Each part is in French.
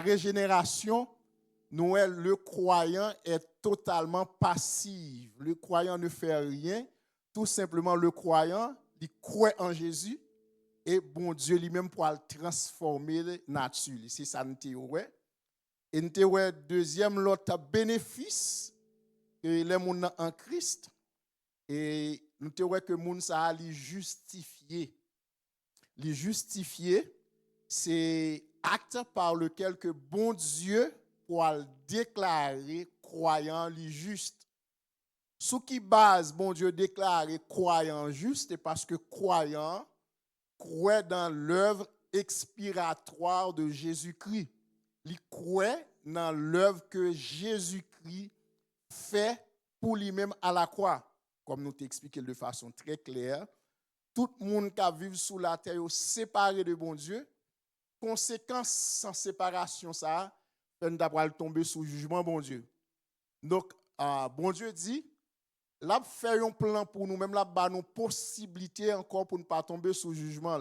régénération, nous, le croyant est totalement passif. Le croyant ne fait rien. Tout simplement, le croyant, il croit en Jésus et bon Dieu lui-même pour le transformer la nature. C'est ça nous théorie. Et nous théorie deuxième l'autre bénéfice que les gens en Christ et nous théorie que moun ça li justifié. Li justifié, c'est acte par lequel que bon Dieu pour déclarer croyant li juste. Sous qui base bon Dieu déclarer croyant juste, c'est parce que croyant croit dans l'œuvre expiratoire de Jésus-Christ. Il croit dans l'œuvre que Jésus-Christ fait pour lui-même à la croix. Comme nous t'expliquons de façon très claire, tout le monde qui vit sous la terre est séparé de bon Dieu. Conséquence sans séparation, ça, on va tomber sous jugement, bon Dieu. Donc, bon Dieu dit, là, fait un plan pour nous, même là, bah, nous possibilité encore pour ne pas tomber sous jugement.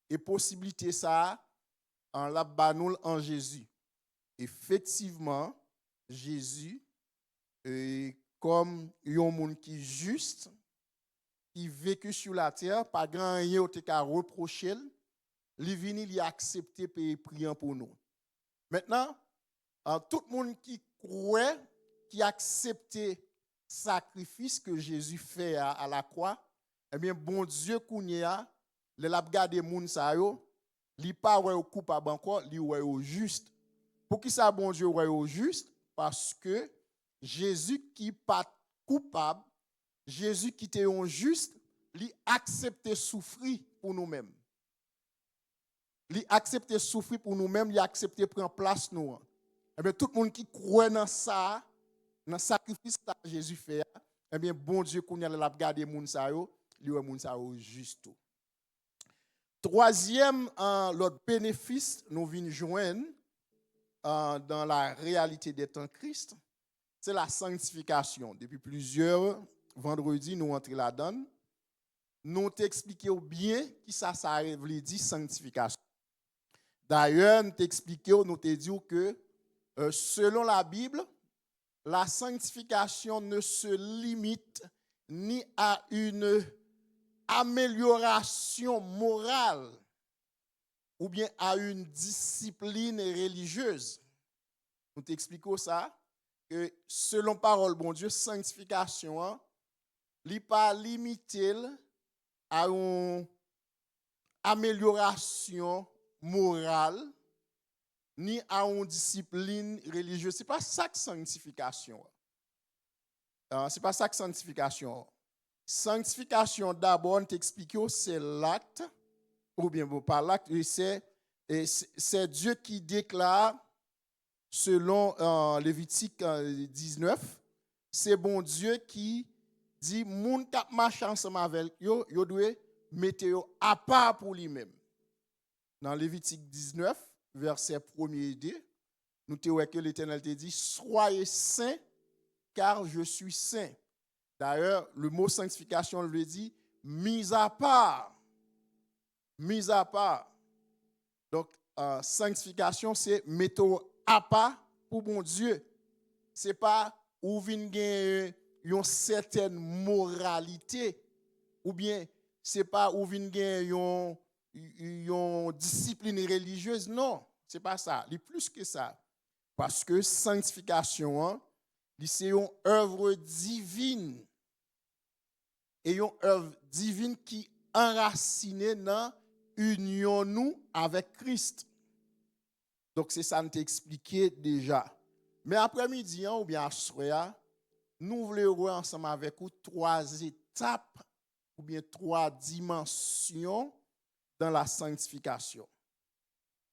Et possibilité, ça, là, bah, nous en Jésus. Effectivement, Jésus, comme un monde qui est juste, qui vécu sur la terre, pas grand rien à reprocher, il vient, il a accepté et priant pour nous. Maintenant, tout le monde qui croit, qui a accepté le sacrifice que Jésus fait à la croix, eh bien, bon Dieu, kounya, le l'a gardé moun sa yo, li pas ouais coupable encore, li ouais au juste. Pour qui ça bon Dieu ouais au juste? Parce que Jésus qui pas coupable, Jésus qui était un juste, li accepté souffrir pour nous-mêmes. Li accepté souffrir pour nous-mêmes, li accepté prendre place nous. Eh bien tout le monde qui croit dans ça, dans le sacrifice que Jésus fait, eh bien bon Dieu qu'on a la garder moun sa yo, li ouais moun sa yo juste. Troisième, l'autre bénéfice, nous venons joindre dans la réalité d'être en Christ, c'est la sanctification. Depuis plusieurs vendredis, nous entrons là-dedans. Nous t'expliquons bien qui ça veut dire sanctification. D'ailleurs, nous t'expliquons, nous te disons que selon la Bible, la sanctification ne se limite ni à une amélioration morale ou bien à une discipline religieuse. Nous t'expliquons ça, que selon parole, bon Dieu, sanctification, n'est pas limité à une amélioration morale ni à une discipline religieuse. Ce n'est pas ça que sanctification. Ce n'est pas ça que sanctification. Sanctification, d'abord, on t'explique, c'est l'acte, ou bien pas l'acte, c'est Dieu qui déclare, selon Lévitique 19, c'est bon Dieu qui dit, moun kap marche ensemble avec yo, yo doit mettre yo à part pour lui-même. Dans Lévitique 19, verset 1er et 2, nous te voyons que l'Éternel te dit, soyez saints, car je suis saint. D'ailleurs, le mot sanctification le dit mis à part. Mis à part. Donc, sanctification, c'est mettre à part pour mon Dieu. Ce n'est pas où vient une certaine moralité, ou bien ce n'est pas où vient une discipline religieuse. Non, ce n'est pas ça. Il est plus que ça. Parce que sanctification, c'est une œuvre divine. Et une œuvre divine qui enracinée dans l'union nous avec Christ. Donc c'est ça que je t'ai expliqué déjà. Mais après-midi, ou bien à soir, nous voulons voir ensemble avec vous 3 étapes ou bien 3 dimensions dans la sanctification.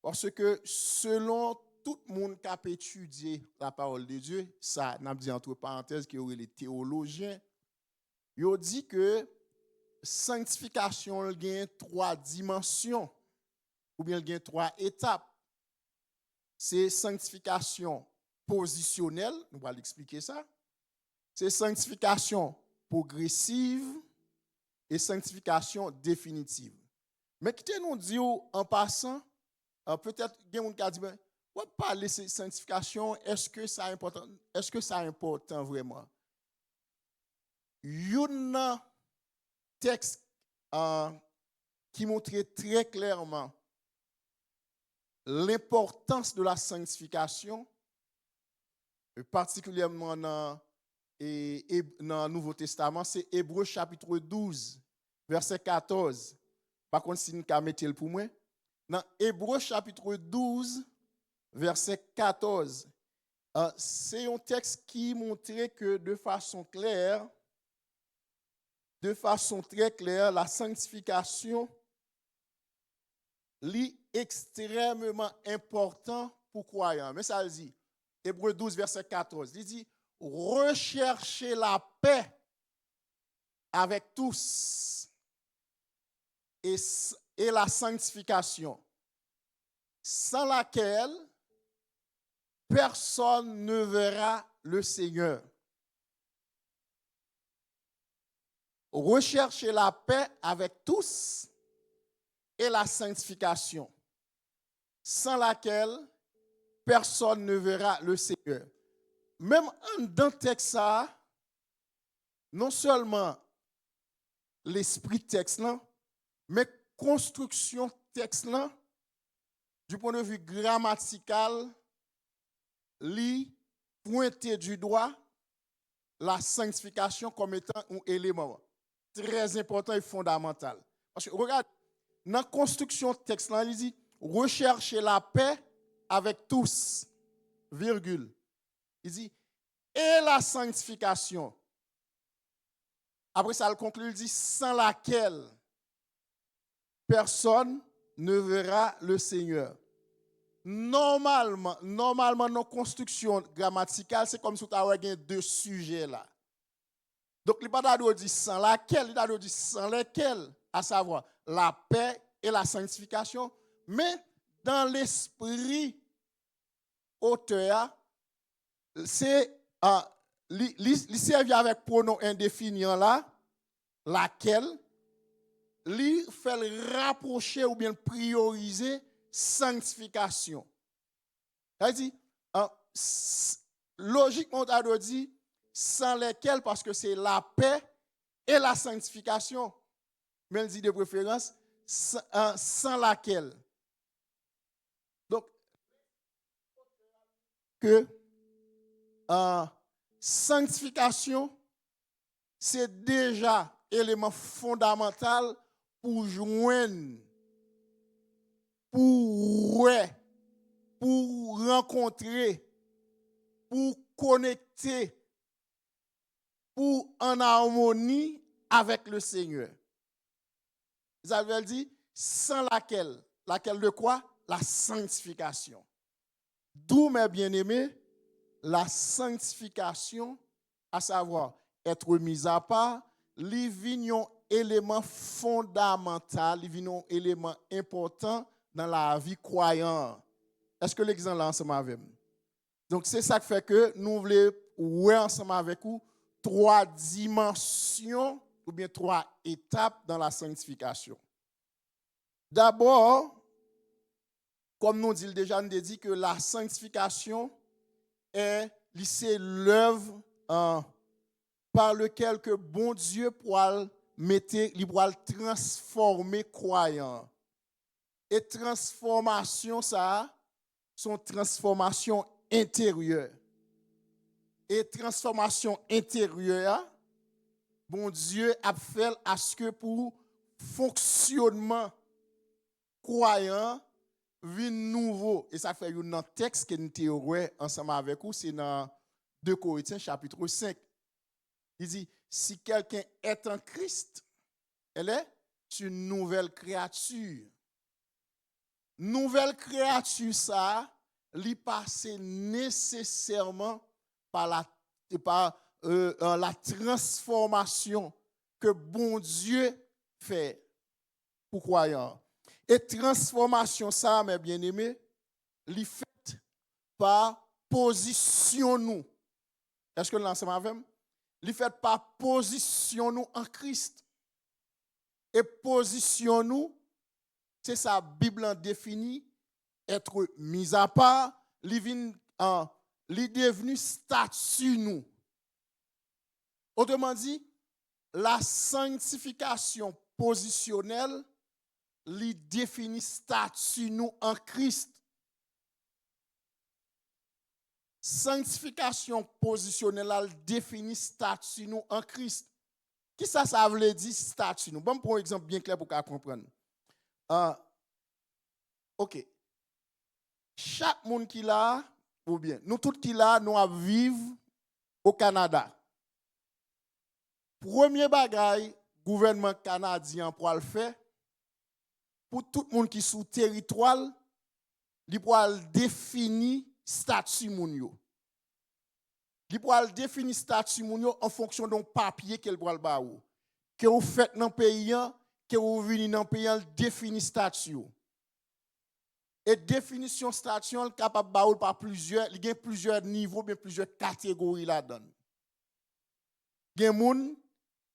Parce que selon tout le monde qui a étudié la parole de Dieu, ça n'a dit entre parenthèses qu'il y aurait les théologiens, ils ont dit que sanctification a 3 dimensions ou bien il y a 3 étapes. C'est sanctification positionnelle, nous allons expliquer ça. C'est sanctification progressive et sanctification définitive. Mais qui nous dit en passant, peut-être il y a des gens qui disent on va parler de sanctification, est-ce que ça est important? Est-ce que ça est important vraiment? Il y a un texte qui montrait très clairement l'importance de la sanctification, particulièrement dans le Nouveau Testament, c'est Hébreux chapitre 12, verset 14. Par contre, si nous mettez le pour moi, dans Hébreux chapitre 12, verset 14, c'est un texte qui montrait que de façon très claire, la sanctification est extrêmement important pour croyants. Mais ça dit, Hébreux 12, verset 14, il dit, recherchez la paix avec tous et la sanctification, sans laquelle personne ne verra le Seigneur. Recherchez la paix avec tous et la sanctification, sans laquelle personne ne verra le Seigneur. Même dans le texte, non seulement l'esprit texte, mais construction texte, du point de vue grammatical, li pointer du doigt la sanctification comme étant un élément très important et fondamental. Parce que regarde, dans la construction texte, il dit recherchez la paix avec tous, virgule. Il dit et la sanctification. Après ça, il conclut, il dit sans laquelle personne ne verra le Seigneur. Normalement, nos constructions grammaticales, c'est comme si tu avais deux sujets là. Donc, il n'y a pas dit sans laquelle, il a dit sans lesquels, à savoir la paix et la sanctification. Mais dans l'esprit auteur, c'est il servi avec pronom indéfini là, laquelle, il fait le rapprocher ou bien prioriser sanctification. C'est-à-dire, logiquement, on a dit sans lesquels, parce que c'est la paix et la sanctification. Mais elle dit de préférence, sans laquelle. Donc, que sanctification, c'est déjà élément fondamental pour joindre, pour rencontrer, pour connecter, pour en harmonie avec le Seigneur. Isabelle dit, sans laquelle de quoi? La sanctification. D'où, mes bien-aimés, la sanctification, à savoir être mis à part, un élément fondamental, un élément important dans la vie croyante. Est-ce que l'exemple là ensemble avec nous? Donc c'est ça qui fait que nous voulons voir ensemble avec vous 3 dimensions ou bien 3 étapes dans la sanctification. D'abord, comme nous dit déjà, nous dit que la sanctification c'est l'œuvre par laquelle que bon Dieu pourra transformer croyant. Et transformation, ça, sont transformation intérieure. Et transformation intérieure, bon Dieu a fait à ce que pour fonctionnement croyant, vie nouveau. Et ça fait un texte que nous avons ensemble avec vous, c'est dans 2 Corinthiens chapitre 5. Il dit, si quelqu'un est en Christ, elle est une nouvelle créature. Nouvelle créature, ça, lui passe nécessairement par la transformation que bon Dieu fait pour croyants. Et transformation, ça, mes bien-aimés, lui fait par position nous. Est-ce que l'ensemble avec moi? Lui fait par position nous en Christ. Et position nous, c'est ça, Bible en définit, être mis à part, li devenu statut nous. Autrement dit, la sanctification positionnelle li définit statut nous en Christ. Sanctification positionnelle elle définit statut nous en Christ. Qui ça veut dire statut nous? Bon, pour un exemple bien clair pour qu'on comprenne. OK. Chaque monde qui là, ou bien, nous tous qui là, nous vivons au Canada. Premier bagage, gouvernement canadien pour le faire, pour tout le monde qui est sous territoire, il pour définir statut moun yo. Il pour définir statut moun yo en fonction d'un papier qu'elle pour le ba ou. Que vous faites dans le pays, que vous venez dans le pays, définir statut. Et définition statut est capable de par plusieurs, il y a plusieurs niveaux, bien plusieurs catégories là-dedans. Il y a des gens,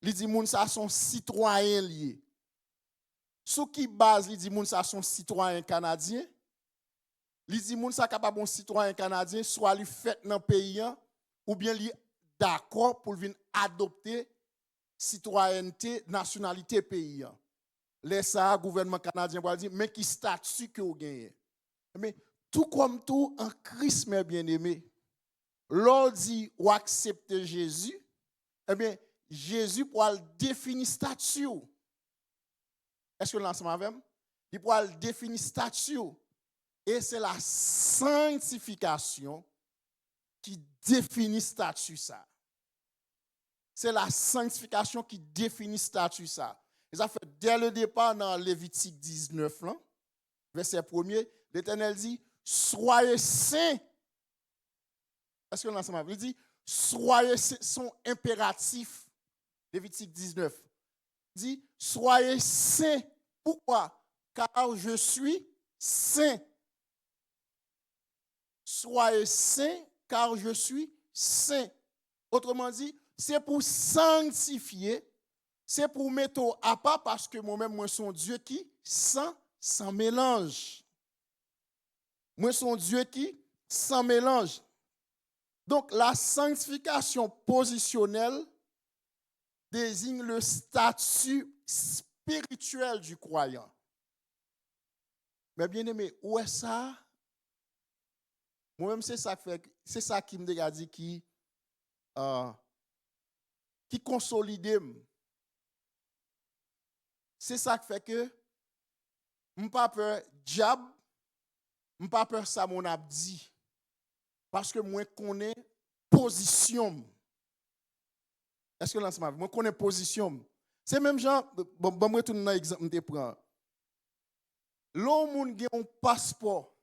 il dit moun ça sont citoyens liés. Sous qui base, il dit moun ça sont citoyens canadiens. Il dit moun ça capable un citoyen canadien soit lui fait dans le pays ou bien lui d'accord pour venir adopter citoyenneté, nationalité pays. Laisse ça gouvernement canadien pour dire mais qui statut que vous gagnez. Mais tout comme tout en Christ mes bien-aimés, l'on dit ou accepter Jésus, eh bien Jésus pourra définir statut. Est-ce que l'ensemble avec moi? Il pourra définir statut. Et c'est la sanctification qui définit statut ça. C'est la sanctification qui définit statut ça. Et ça fait dès le départ dans Lévitique 19, là, verset 1er, l'Éternel dit, soyez saints. Est-ce que l'ensemble? Il dit, soyez saints, son impératif. Lévitique 19. Il dit, soyez saints. Pourquoi? Car je suis saint. Soyez saints, car je suis saint. Autrement dit, c'est pour sanctifier, c'est pour mettre à part parce que moi-même, moi, suis un Dieu qui sans mélange. Moi, suis un Dieu qui sans mélange. Donc, la sanctification positionnelle désigne le statut spirituel du croyant. Mais bien aimé, où est ça? Moi-même, c'est ça qui me dit qui consolide. C'est ça qui fait que je n'ai pas peur diable, je n'ai pas peur ça mon abdi. Parce que moi, je connais position. Est-ce que l'ensemble, moi, je connais position. C'est même genre, bon, je vais retourner dans l'exemple que je prends. L'homme qui a un passeport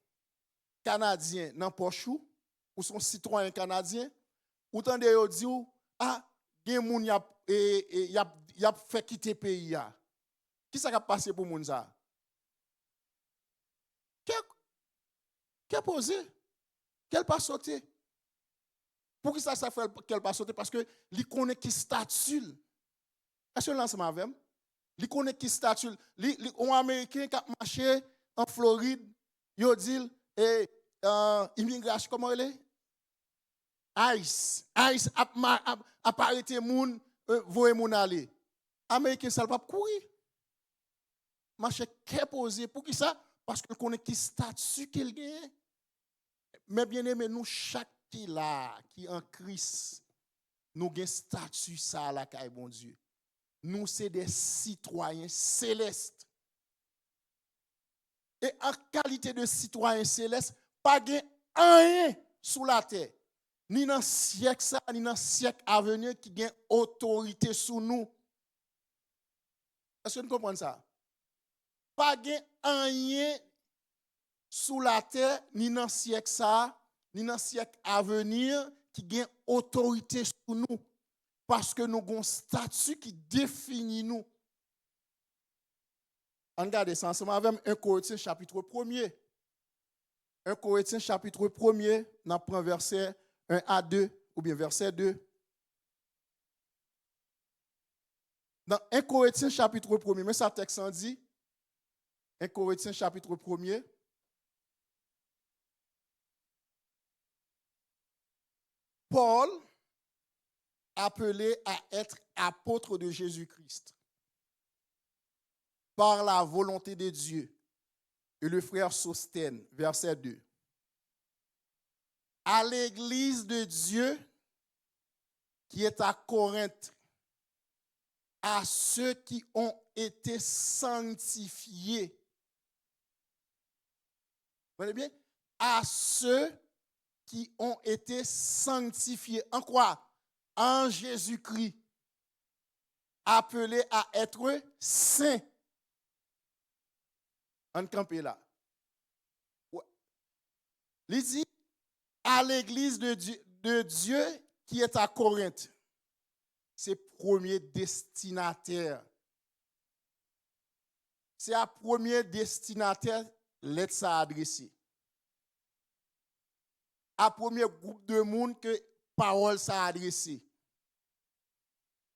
canadien dans poche ou son citoyen canadien, ou tant de yo dit ah, gen moun y a fait quitter pays ya. Qui ça qui a passé pour moun ça? Qui a posé? Quel pas sauté? Pour qui ça fait qu'elle pas sauté? Parce que li connaît qui statut. Est-ce que l'ensemble avec? Li connaît qui statut. Un Américain qui a marché en Floride, yo dit immigration comment elle est? ICE a arrêté moun voye moun aller. Américain ça pas courir. Marché qu'est posé pour qui ça? Parce que connaît qui statut qu'il gagne. Mais bien aimé nous chaque qui là qui en Christ nous gagne statut ça là kay bon Dieu. Nous c'est des citoyens célestes. Et en qualité de citoyens célestes, pas gain rien sous la terre. Ni dans siècle ça, ni dans siècle à venir qui gagne autorité sous nous. Est-ce que vous comprenez ça? Pas gain rien sous la terre, ni dans siècle ça, ni dans siècle à venir qui gagne autorité sous nous. Parce que nous avons un statut qui définit nous. Regardez ça ensemble avec 1 Corinthiens chapitre 1er. 1 Corinthiens chapitre 1er, nous prenons verset 1 à 2, ou bien verset 2. Dans 1 Corinthiens chapitre 1er, mais ça texte en dit, 1 Corinthiens chapitre 1er, Paul, appelé à être apôtre de Jésus-Christ par la volonté de Dieu. Et le frère Sostène, verset 2. À l'église de Dieu qui est à Corinthe, à ceux qui ont été sanctifiés. Vous voyez bien? À ceux qui ont été sanctifiés. En quoi? En Jésus-Christ. Appelés à être saints. On campe là. Il dit à l'église de Dieu qui est à Corinthe. C'est premier destinataire. C'est à premier destinataire lettre ça adressé. À premier groupe de monde que parole ça adressé.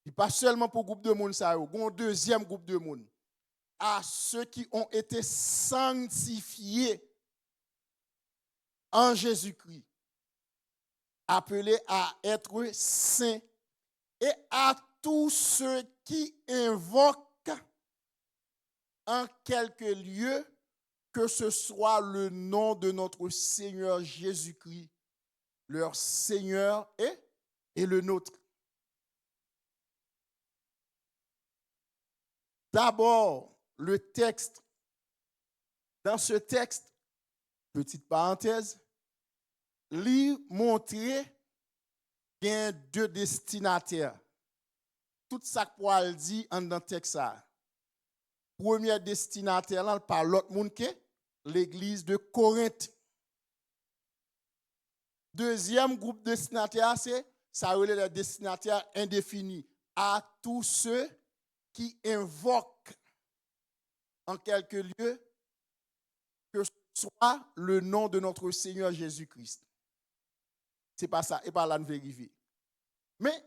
Et pas seulement pour groupe de monde ça, il y a un deuxième groupe de monde. À ceux qui ont été sanctifiés en Jésus-Christ, appelés à être saints, et à tous ceux qui invoquent en quelque lieu que ce soit le nom de notre Seigneur Jésus-Christ, leur Seigneur et le nôtre. D'abord, le texte. Dans ce texte, petite parenthèse, lui montrer qu'il y a deux destinataires. Tout ça que Paul dit dans le texte. Premier destinataire, là, par l'autre monde que l'église de Corinthe. Deuxième groupe destinataire, c'est ça relève le destinataire indéfini. À tous ceux qui invoquent en quelque lieu que ce soit le nom de notre Seigneur Jésus-Christ. C'est pas ça, et pas là nous vérifier. Mais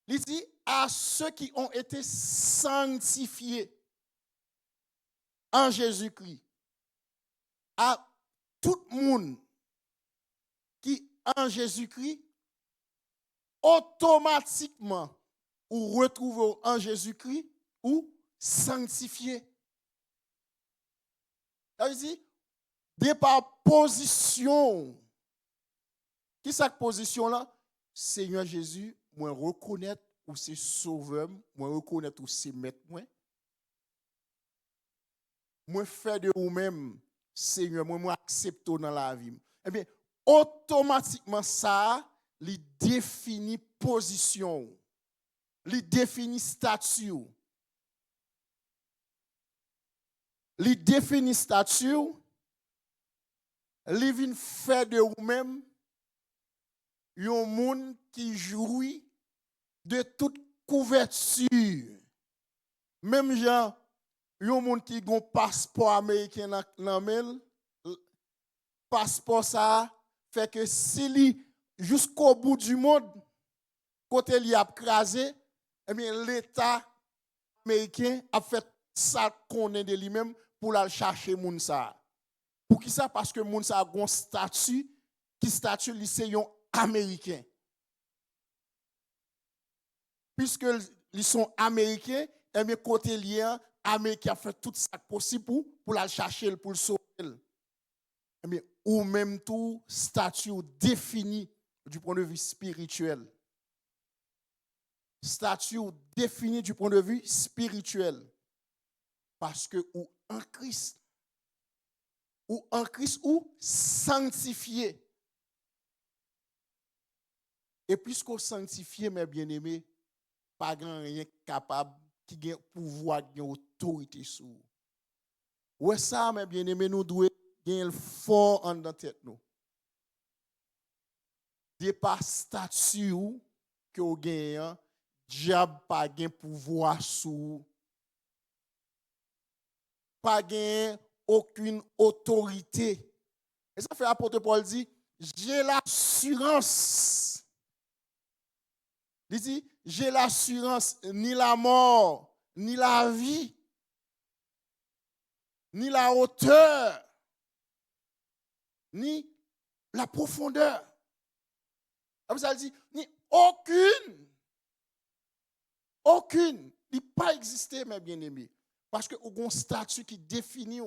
il dit à ceux qui ont été sanctifiés en Jésus-Christ, à tout le monde qui en Jésus-Christ, automatiquement, ou retrouve en Jésus-Christ, ou sanctifié. Ça veut dire, de par position, qui est cette position-là? Seigneur Jésus, moi reconnaître ou c'est sauveur, moi reconnaître ou c'est maître, moi faire de vous-même, Seigneur, moi accepte dans la vie. Eh bien, automatiquement, ça, il définit position, il définit statut. Il définit statut, il vient faire de vous-même un monde qui jouit de toute couverture. Même genre, un monde qui a un passeport américain dans la main, passeport ça fait que s'il jusqu'au bout du monde, côté il a crasé, eh bien l'État américain a fait ça qu'on est de lui-même pour aller chercher moun ça. Pour qui ça? Parce que moun ça a un statut qui statut lycéen américain. Puisque ils sont américains, et bien côté lien, américain a fait tout ça possible pour aller chercher pour le sauver. Eh bien, ou même tout statut défini du point de vue spirituel. Statut défini du point de vue spirituel. Parce que ou en Christ, ou sanctifié. Et puisqu'on sanctifié, mes bien-aimés, pas grand rien capable qui a pouvoir, qui a autorité sur. Ouais ça, mes bien-aimés, nous devons gagner le fort en dans tête nous. De par statut que vous gagnez, diable pas gain pouvoir sur. Pas gain aucune autorité. Et ça fait l'apôtre Paul dit, j'ai l'assurance. Il dit, j'ai l'assurance, ni la mort, ni la vie, ni la hauteur, ni la profondeur, Ça dit, ni aucune, il pas existé, mes bien-aimés. Parce que vous avez un statut qui définit.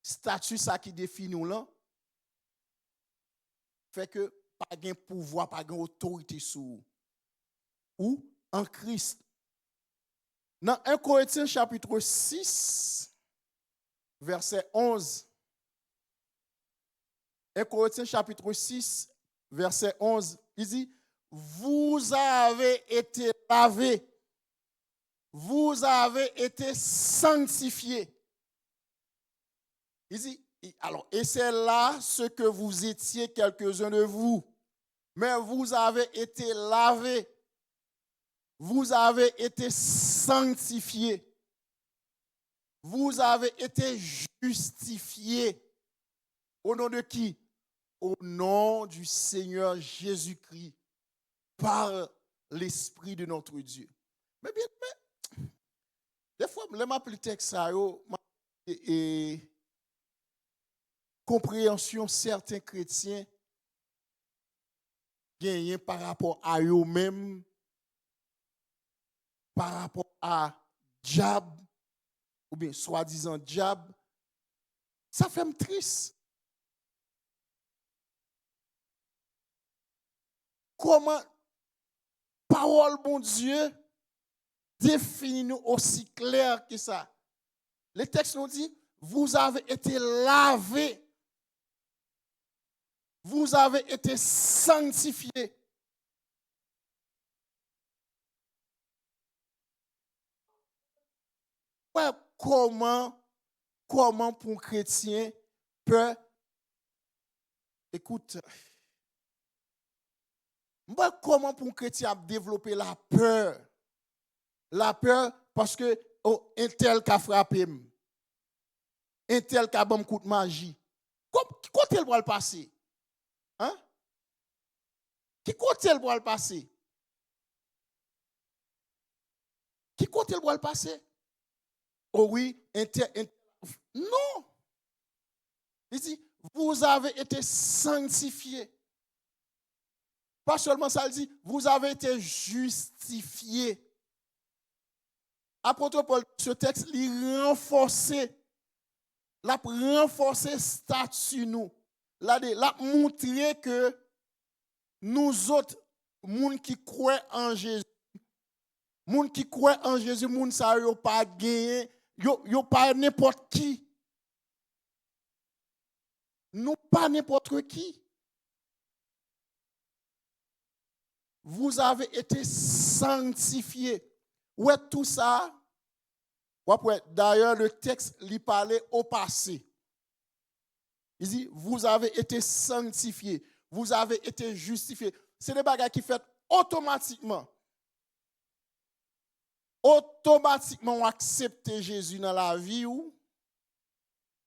Statut ça qui définit là, fait que pas de pouvoir, pas d'autorité sur vous. Ou en Christ. Dans 1 Corinthiens chapitre 6, verset 11. 1 Corinthiens chapitre 6, verset 11, il dit, vous avez été lavés, vous avez été sanctifiés. Il dit, alors, et c'est là ce que vous étiez quelques-uns de vous, mais vous avez été lavés, vous avez été sanctifiés, vous avez été justifiés. Au nom de qui? Au nom du Seigneur Jésus-Christ, par l'Esprit de notre Dieu. Mais bien, des fois, je m'appelle le texte, et compréhension certains chrétiens gagnent par rapport à eux-mêmes, par rapport à diable, ou bien soi-disant diable, ça fait me triste. Comment parole bon Dieu définit nous aussi clair que ça. Le texte nous dit, vous avez été lavés, vous avez été sanctifiés. Ouais, comment pour un chrétien peut, écoute, comment pour un chrétien développer la peur? La peur parce que un tel qui a frappé, un tel qui a bon coup de magie. Quand elle va le passer? Hein? Qui compte elle va le passer? Qui compte elle va le passer? Oh oui, non. Il dit, vous avez été sanctifiés. Pas seulement ça, il dit, vous avez été justifiés. Apôtre Paul, ce texte, il renforce le statut nous. Là, montrer que nous autres, moun qui croient en Jésus, moun qui croient en Jésus, moun ça yo pas gagné, yo pas n'importe qui. Nous pas n'importe qui. Vous avez été sanctifiés. Ouais, tout ça. D'ailleurs, le texte lui parlait au passé. Il dit, vous avez été sanctifiés. Vous avez été justifiés. C'est des bagages qui fait automatiquement. Automatiquement, accepter Jésus dans la vie ou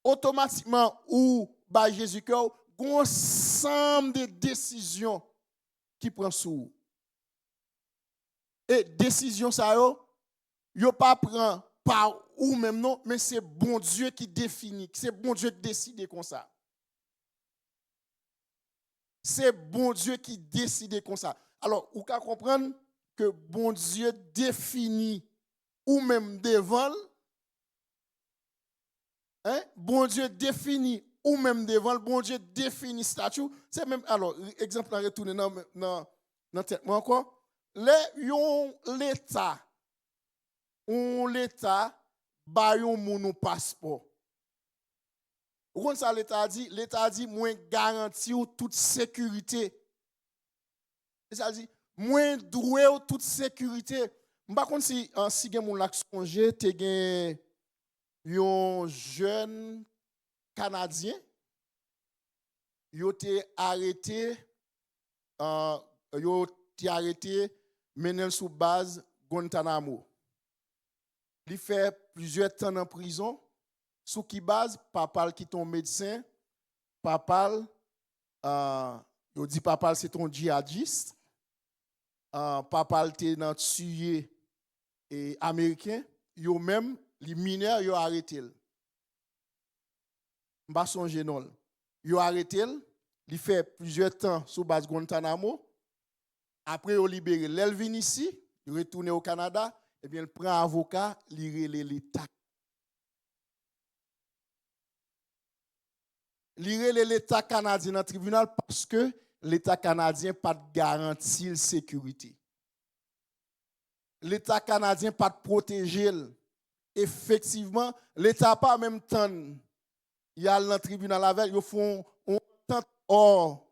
automatiquement ou bah Jésus cœur, un ensemble de décisions qui prend sous. Et décision ça yo pas prend par ou même non, mais c'est bon Dieu qui définit, c'est bon Dieu qui décide comme ça. C'est bon Dieu qui décide comme ça. Alors, vous pouvez comprendre que bon Dieu définit ou même devant, hein? Bon Dieu définit ou même devant, bon Dieu définit statut. C'est même, alors, exemple, à retourner dans tête moi encore. L'État, ba yon moun passeport. Vous comprenez ça, l'État dit? L'État dit, moins garanti ou toute sécurité. Et ça dit, moins doué ou toute sécurité. Par contre, si gen l'a songe, te gen yon jeune Canadien, yo te arrêté, menel sous base Guantanamo. Il fait plusieurs temps en prison. Sous qui base, papa qui ton médecin, papa, il dit papa c'est ton djihadiste, papa t'es dans tué et américain, yo même les mineurs yo arrêté. M'pa songe non. Yo arrêté, il fait plusieurs temps sous base Guantanamo. Après, il libéré. L'elle vient ici, il retourne au Canada, et bien, il prend un avocat, il relève l'État. Il relève l'État canadien dans le tribunal parce que l'État canadien n'a pas de garantie de sécurité. L'État canadien n'a pas de protéger. Effectivement, l'État n'a pas en même temps. Il y a dans le tribunal avec, ils font une entente hors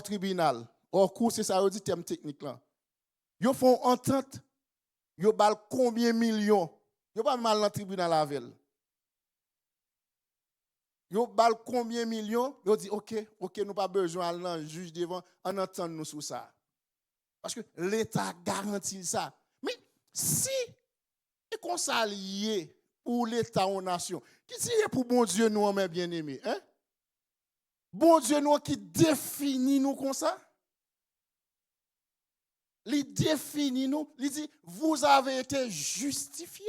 tribunal. Hors cours, c'est ça, on dit terme technique là. Ils font une entente, ils balent combien de millions? Ils pas mal dans le tribunal avec. Ils balent combien de millions? Ils disent, OK, nous pas besoin d'aller juge devant, en entendre nous sur ça. Parce que l'État garantit ça. Mais si et qu'on s'allie pour l'État ou nation, qui dirait pour bon Dieu nous, mes bien-aimés? Hein? Bon Dieu nous qui définit nous comme ça? Il définit nous, il dit, vous avez été justifiés.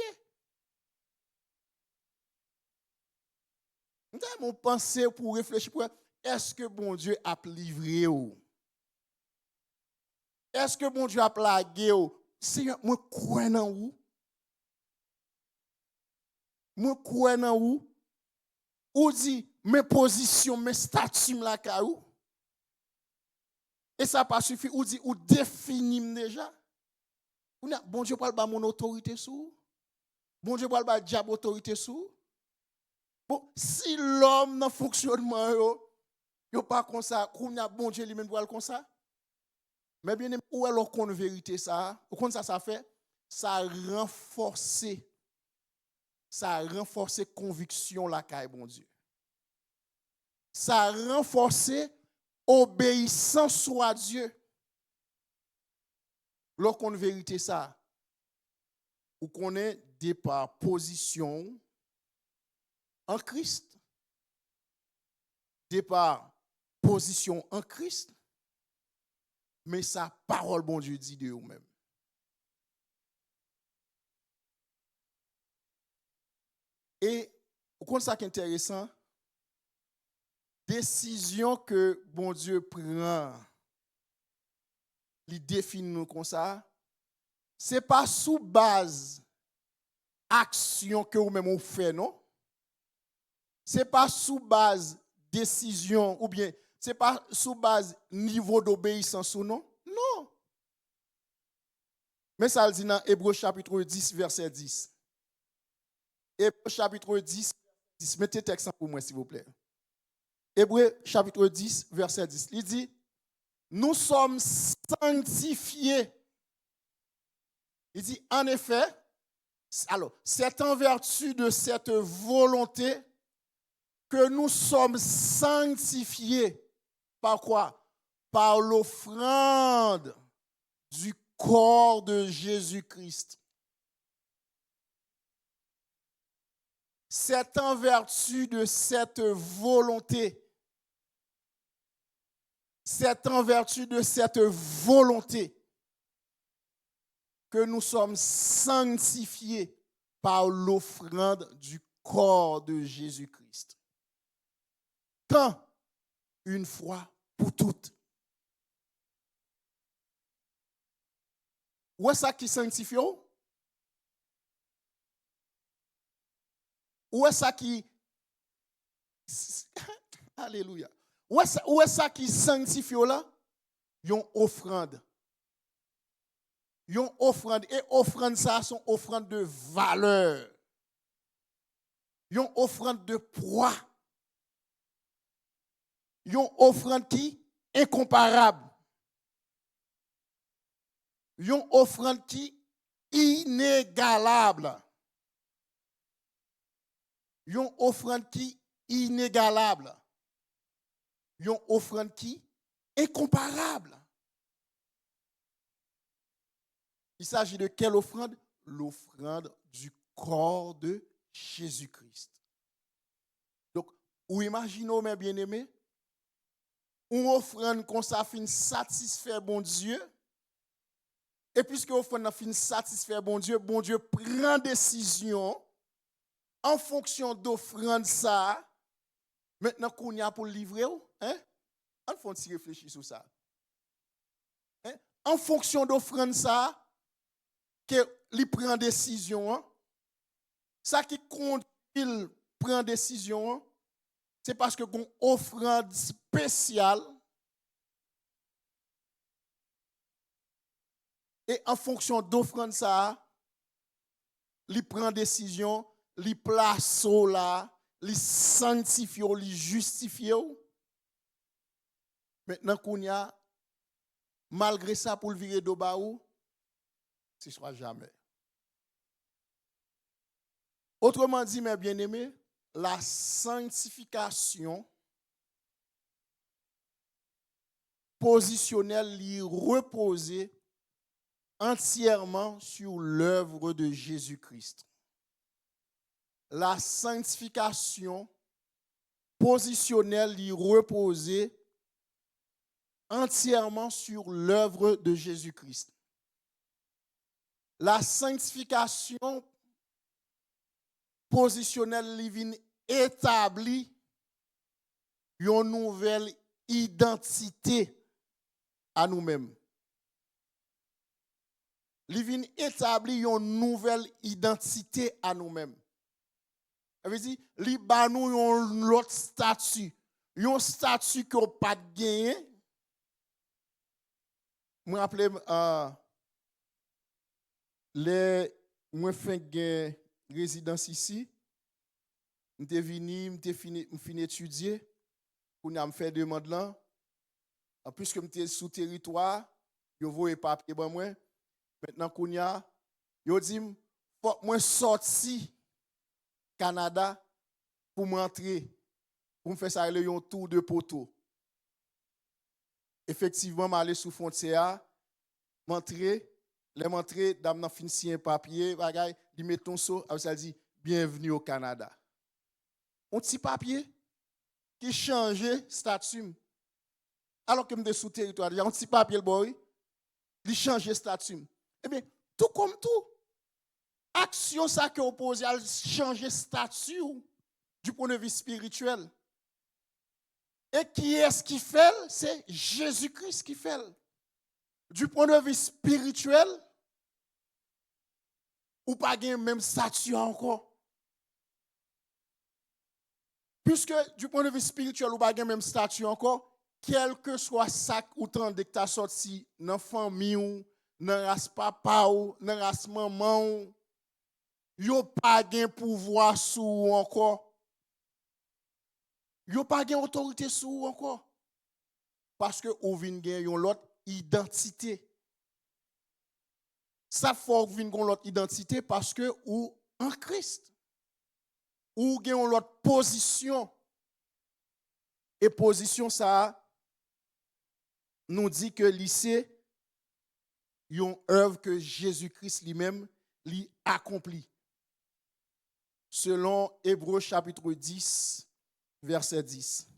Nous avons pensé pour réfléchir, est-ce que bon Dieu a livré ou? Est-ce que bon Dieu a plagué ou? Seigneur, moi, crois dans où? Moi, crois dans où? Ou dit, mes positions, mes statuts, la caou? Et ça pas suffi, ou dit, ou définit déjà? Bon Dieu parle pas mon autorité sous? Bon Dieu parle pas diable autorité sous? Bon, si l'homme dans fonctionnement, yo pas comme ça, bon Dieu lui-même pour comme ça? Mais bien, où alors qu'on vérité ça? Ou qu'on ça fait? Ça renforce conviction la caille, bon Dieu. Ça renforce obéissance à Dieu. Lorsqu'on vérité ça, ou qu'on est départ position en Christ, départ position en Christ, mais sa parole, bon Dieu, dit de vous-même. Et, vous comprenez ça qui est intéressant? Décision que bon Dieu prend, il définit nous comme ça, ce n'est pas sous base action que vous-même vous faites, non? Ce n'est pas sous base décision, ou bien, ce n'est pas sous base niveau d'obéissance ou non? Non. Mais ça le dit dans Hébreux chapitre 10, verset 10. Hébreux chapitre 10, 10. Mettez texte pour moi, s'il vous plaît. Hébreux chapitre 10, verset 10. Il dit, nous sommes sanctifiés. Il dit, en effet, alors, c'est en vertu de cette volonté que nous sommes sanctifiés. Par quoi? Par l'offrande du corps de Jésus-Christ. C'est en vertu de cette volonté. C'est en vertu de cette volonté que nous sommes sanctifiés par l'offrande du corps de Jésus-Christ. Quand? Une fois pour toutes. Où est ça qui sanctifie? Où est ça qui... Alléluia. Où est ça qui sanctifie là? Yon offrande. Yon offrande. Et offrande ça, sont offrande de valeur. Yon offrande de poids. Yon offrande qui incomparable. Yon offrande qui inégalable. Yon offrande qui inégalable. Yon offrande qui incomparable. Il s'agit de quelle offrande? L'offrande du corps de Jésus-Christ. Donc, vous imaginez, mes bien-aimés, une offrande qu'on ça fin satisfaire bon Dieu. Et puisque l'offrande fin satisfaire bon Dieu prend décision en fonction d'offrande ça. Maintenant qu'on y a pour livrer, hein? On faut réfléchir sur ça. Hein? En fonction d'offrande ça, que il prend décision, hein? Ça qui compte, il prend décision, hein? C'est parce que une offrande spéciale et en fonction d'offrande ça, il prend décision, il place là, il sanctifie, il justifie. Maintenant qu'on y a, malgré ça pour le virer de bas ou, ce sera jamais. Autrement dit, mes bien-aimés, la sanctification positionnelle y reposer entièrement sur l'œuvre de Jésus-Christ. La sanctification positionnelle y reposer entièrement sur l'œuvre de Jésus-Christ. La sanctification positionnelle y vient établir une nouvelle identité à nous-mêmes. Il vient établir une nouvelle identité à nous-mêmes. Ça veut dire, il ba nous un autre statut. Un statut qu'on n'a pas gagné. Je me rappelle, moi, fait une résidence ici. Je suis venu, je fini étudier. On a fait demande là. En plus que je suis sous territoire, je vois les papiers pour moi. Maintenant qu'on y a, je dis, faut que moi sorti Canada pour m'entrer, pour me faire ça un tour de poteau. Effectivement, m'aller sous frontière, m'entrer, dame n'a fini signer un papier, bagay, il met ton saut, ça dit bienvenue au Canada. Un petit papier qui changeait statut. Alors que je suis sous territoire, il y a un petit papier, boy, il change statut. Eh bien, tout comme tout, action ça qui oppose à changer statut du point de vue spirituel. Et qui est-ce qui fait? C'est Jésus-Christ qui fait. Du point de vue spirituel, ou pas gain même statut encore. Puisque du point de vue spirituel, ou pas gain même statut encore, quel que soit ça ou tant que tu as sorti dans la famille ou dans la race papa ou dans la race maman ou, yo pas gain pouvoir sur encore. Yo pas gain autorité sur encore. Parce que ou vinn gain yon l'autre identité. Ça faut vinn gon l'autre identité parce que ou en Christ. Ou gain l'autre position. Et position ça nous dit que lycée une œuvre que Jésus-Christ lui-même lui accomplit. Selon Hébreux chapitre 10, verset 10.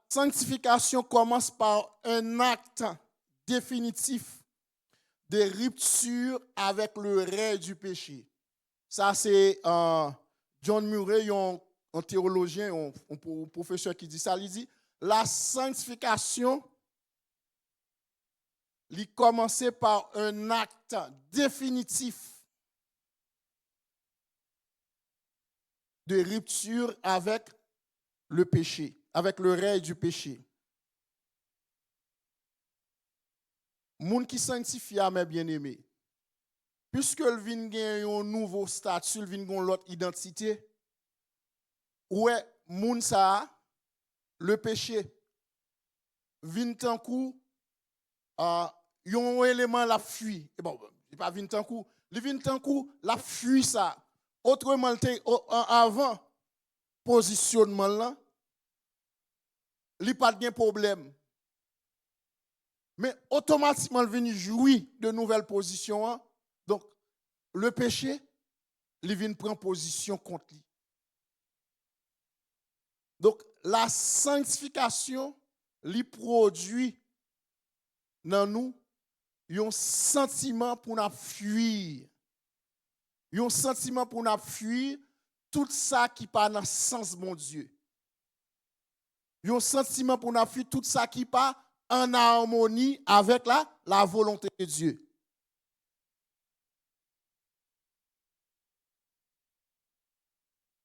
Sanctification commence par un acte définitif de rupture avec le règne du péché. Ça, c'est John Murray, un théologien, un professeur qui dit ça. Il dit, la sanctification, il commence par un acte définitif de rupture avec le péché, avec le règne du péché. Moun qui sanctifie à mes bien-aimés, puisque le vin gagne un nouveau statut, le vin gagne l'autre identité, ouais, moun ça, le péché, vin tant coup, yon élément la fuit. Et bon, il pas vin tant coup, le vin tant coup, la fuit ça. Autrement, avant positionnement là, il pas de problème. Mais automatiquement, il vient jouir de nouvelles positions. Hein? Donc, le péché, il vient prendre position contre lui. Donc, la sanctification, lui produit dans nous un sentiment pour nous fuir. Un sentiment pour nous fuir tout ça qui pas dans le sens de mon Dieu. Un sentiment pour nous fuir tout ça qui pas en harmonie avec la volonté de Dieu.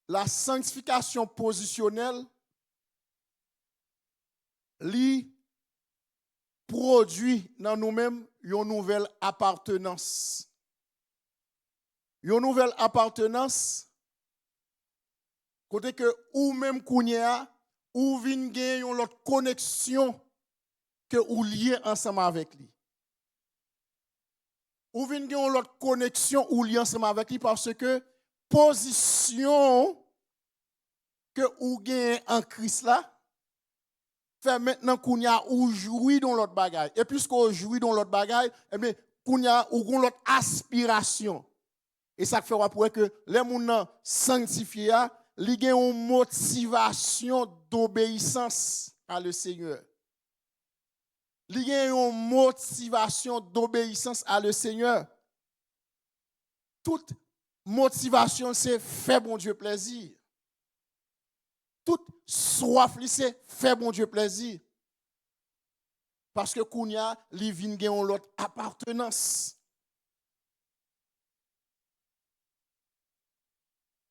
La sanctification positionnelle li produit dans nous-mêmes une nouvelle appartenance. Une nouvelle appartenance, côté que ou même kounya, ou vin gen yon l'autre connexion que ou lié ensemble avec lui. Ou vin gen yon l'autre connexion ou lié ensemble avec lui parce que position que ou gen en Christ là fait maintenant kounya ou jouit dans l'autre bagaille. Et puisqu'on jouit dans l'autre bagaille, eh bien kounya ou gon l'autre aspiration. Et ça fait pour que les gens sanctifiés, ils ont une motivation d'obéissance à le Seigneur. Ils ont une motivation d'obéissance à le Seigneur. Toute motivation, c'est faire bon Dieu plaisir. Toute soif, c'est faire bon Dieu plaisir. Parce que Kounia, les vins ont l'autre appartenance.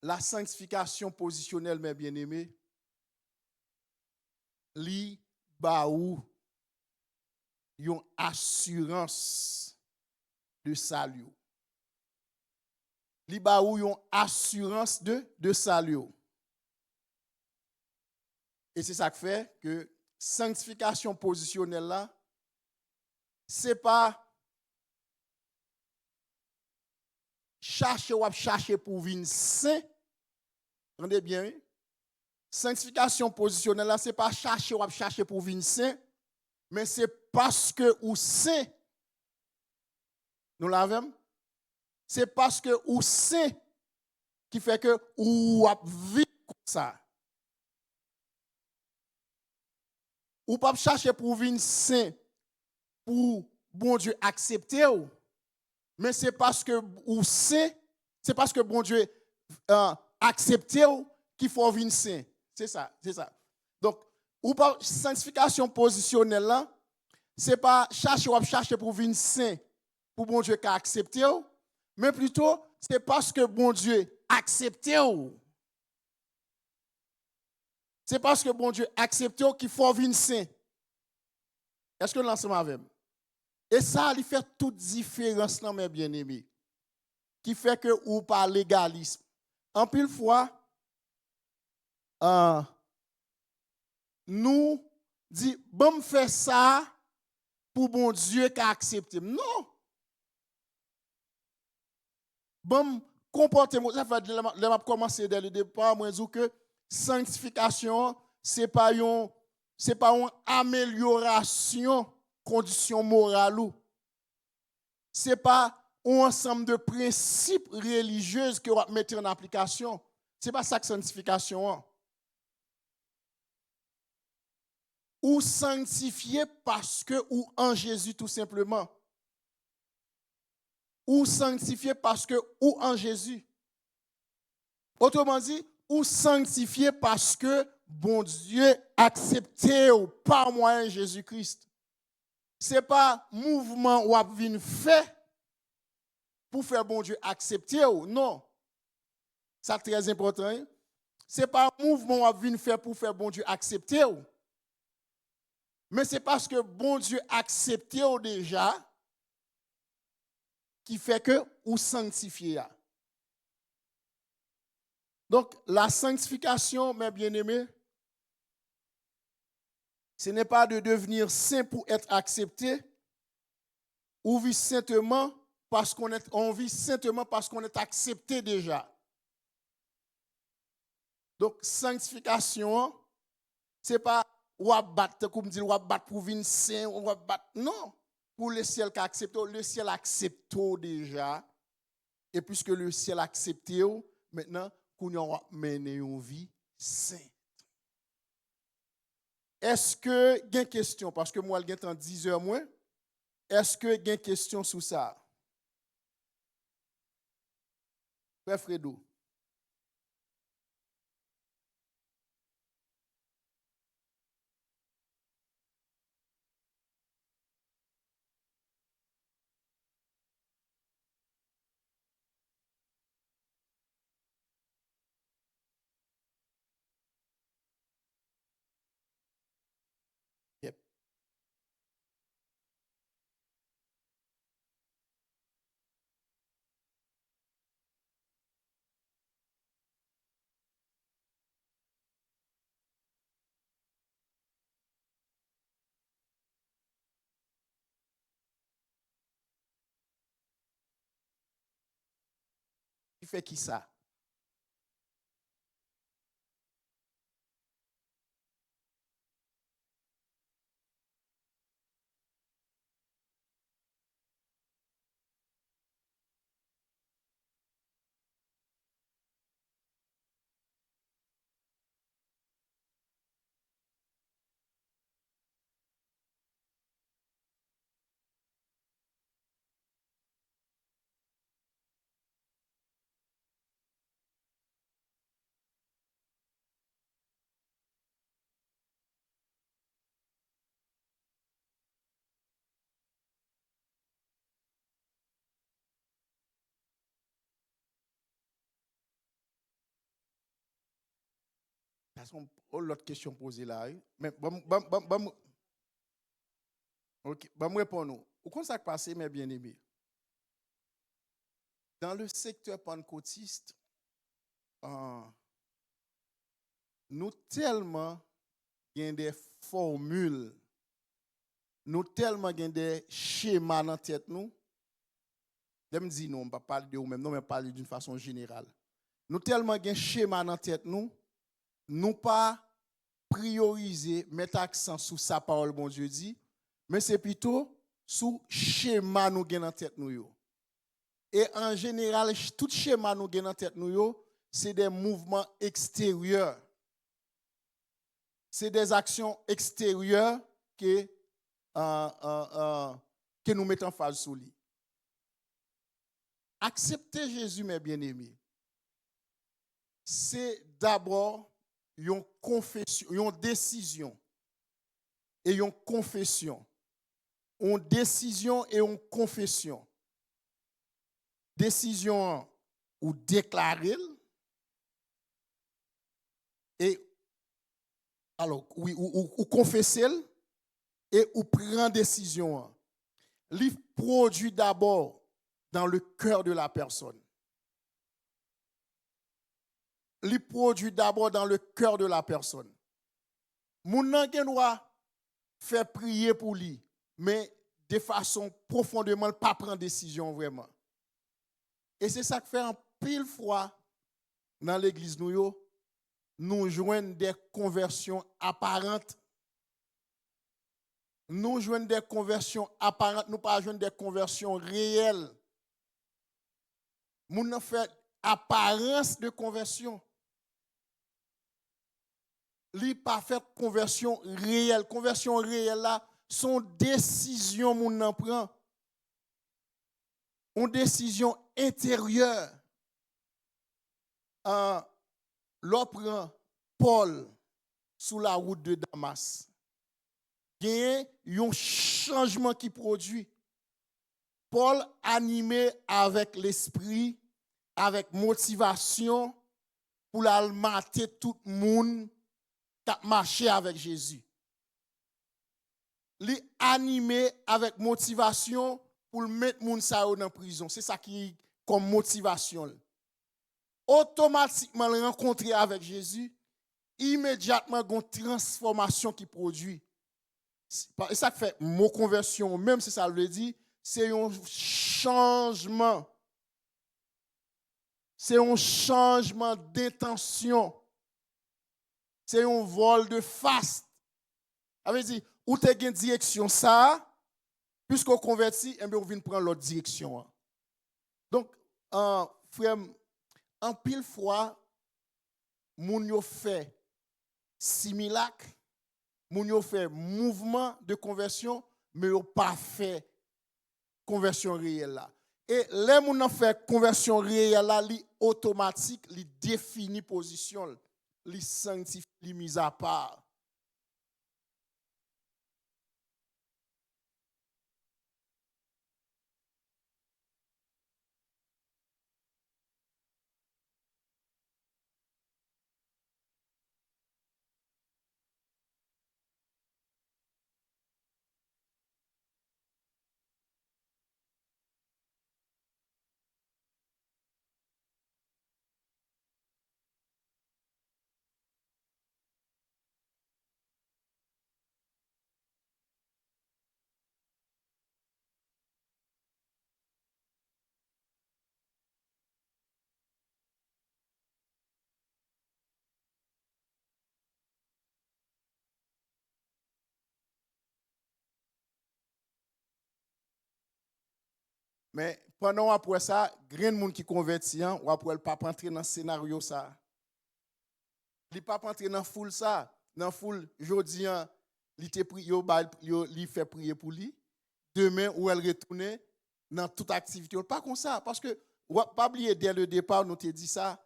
La sanctification positionnelle, mes bien-aimés, li baou yon assurance de salut. Li baou yon assurance de salut. Et c'est ça qui fait que sanctification positionnelle là, c'est pas chercher pour venir saint. Entendez bien, oui? Sanctification positionnelle là, c'est pas chercher pour venir saint, mais c'est parce que ou saint. Nous l'avons. C'est parce que ou saint qui fait que ou vivre comme ça. Ou pas chercher pour venir saint pour bon Dieu accepter ou. Mais c'est parce que ou c'est parce que bon Dieu accepter ou qu'il faut venir saint. C'est ça. Donc ou pas sanctification positionnelle là, c'est pas chercher pour venir saint pour bon Dieu accepter ou, mais plutôt c'est parce que bon Dieu accepter ou. C'est parce que bon Dieu accepte qu'il faut venir saint. Est-ce que l'ensemble avec? Et ça, il fait toute différence dans mes bien-aimés. Qui fait que ou par légalisme. En pile fois, nous dit bon faire ça pour bon Dieu qui accepte. Non. Bon comportement, ça fait de commencer dès le départ, moi dis que sanctification c'est pas une amélioration condition morale ou c'est pas un ensemble de principes religieux que on va mettre en application. C'est pas ça que sanctification. Ou sanctifié parce que ou en Jésus tout simplement. Ou sanctifié parce que ou en Jésus. Autrement dit, ou sanctifié parce que bon Dieu accepté ou par moyen de Jésus-Christ. Ce n'est pas mouvement ou vient fait pour faire bon Dieu accepter ou non. Ça c'est très important. Hein? Ce n'est pas un mouvement ou vient fait pour faire bon Dieu accepter ou. Mais c'est parce que bon Dieu accepté ou déjà qui fait que ou sanctifié. Donc la sanctification, mes bien-aimés, ce n'est pas de devenir saint pour être accepté ou vivre saintement parce on vit saintement parce qu'on est accepté déjà. Donc sanctification, c'est pas ou battre comme dit ou battre pour venir saint ou battre non, pour le ciel qui accepte, le ciel accepte déjà et puisque le ciel accepte maintenant qu'on va mener une vie sainte. Est-ce que il y a une question parce que moi il y a 10 heures moins. Est-ce que il y a une question sur ça? Frère Fredo. fait qui ça? Parce qu'on l'autre question posée là. Mais ok, me répondre. Au quoi ça passé, mes bien-aimés? Dans le secteur pentecôtiste, euh, nous tellement gain des formules, nous tellement gain des schémas dans la tête nous. Je me dis non, on ne va pas parler de nous-mêmes, non, mais parler d'une façon générale. Nous tellement gain schéma dans la tête nous pas prioriser, mettre accent sur sa parole, bon Dieu dit, mais c'est plutôt sous schéma nous gain dans tête nous. Et en général, tout schéma nous gain dans tête nous, c'est des mouvements extérieurs. C'est des actions extérieures que nous mettons en phase sous lui. Accepter Jésus, mes bien-aimés, c'est d'abord une confession, une décision et une confession. Une décision et une confession. Décision ou déclarer et alors oui ou confesser et ou prendre décision. Il produit d'abord dans le cœur de la personne. Il produit d'abord dans le cœur de la personne. Moun nan gen doit faire prier pour lui, mais de façon profondément pas prendre décision vraiment. Et c'est ça que fait en pile fois dans l'église nous joignons des conversions apparentes. Nous joignons des conversions apparentes, nous pas joignons des conversions réelles. Nous n'avons fait apparence de conversion. Li pas fait conversion réelle. Conversion réelle là, son décision moun nan prend. Une décision intérieure. L'on prend Paul sous la route de Damas. Il y a un changement qui produit. Paul animé avec l'esprit, avec motivation pour la mater tout le monde qui a marché avec Jésus. Il animé avec motivation pour mettre moun sa dans prison. C'est ça qui est comme motivation. Automatiquement rencontré avec Jésus, immédiatement une transformation qui produit. Et ça fait mot conversion, même si ça le dit, c'est un changement. C'est un changement d'intention. C'est un vol de face. Ça veut dire, ou tu as une direction ça, puisqu'on convertit, et bien on vient prendre l'autre direction. Donc, frère, en pile fois, moun yo fait similak, moun yo fait mouvement de conversion, mais yo pas fait conversion réelle là. Et les moun fait conversion réelle là, li automatique, li définit position, li sanctifie, li mise à part. Mais pendant après ça, grand monde qui converti, ou après le pas entrer dans ce scénario ça. Il pas entrer dans foule ça, dans foule jodi il te pri il fait prier pour lui. Demain ou elle retourne dans toute activité, pas comme ça parce que pas oublier dès le départ nous te dit ça,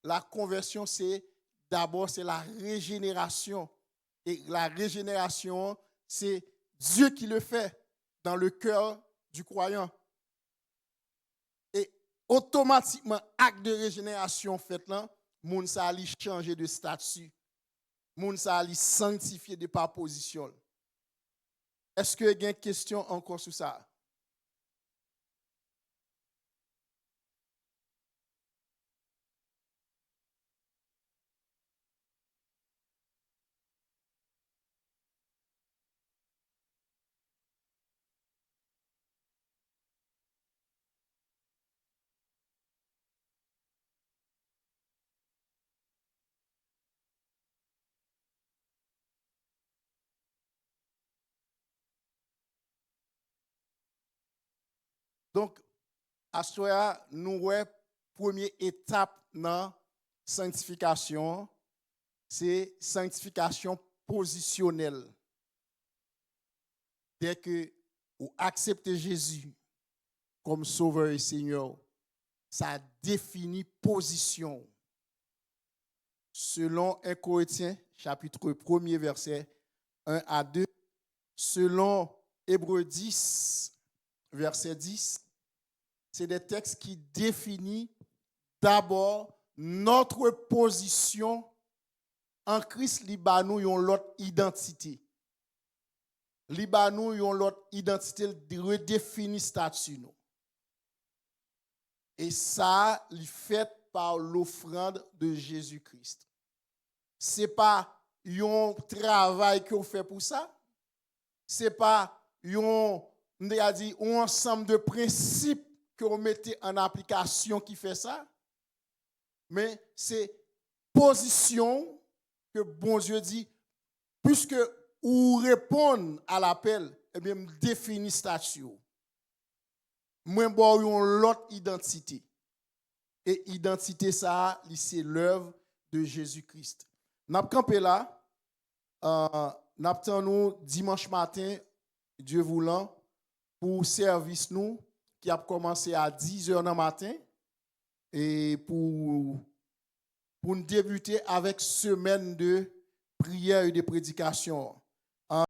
la conversion c'est d'abord c'est la régénération et la régénération c'est Dieu qui le fait dans le cœur du croyant. Et automatiquement, acte de régénération fait là, moun sa li changer de statut. Moun sa li sanctifier de par position. Est-ce que il y a une question encore sur ça? Donc, à ce moment nous avons première étape dans sanctification, c'est sanctification positionnelle. Dès que vous acceptez Jésus comme Sauveur et Seigneur, ça définit position. Selon 1 Corinthiens, chapitre 1er, verset 1 à 2, selon Hébreux 10, verset 10, c'est des textes qui définissent d'abord notre position en Christ. Libanou, ils ont l'autre identité. Libanou, ils ont l'autre identité, redéfinit statut. Nous. Et ça, il fait par l'offrande de Jésus-Christ. Ce n'est pas un travail qu'on fait pour ça. Ce n'est pas un ensemble de principes qu'on mette en application qui fait ça. Mais c'est position que bon Dieu dit, puisque vous répondez à l'appel, eh bien, définit statut. Moi, j'ai l'autre identité. Et identité, ça, c'est l'œuvre de Jésus-Christ. Nous avons campé là, nous avons dimanche matin, Dieu voulant, pour service nous, qui a commencé à 10h du matin, et pour nous débuter avec semaine de prière et de prédication.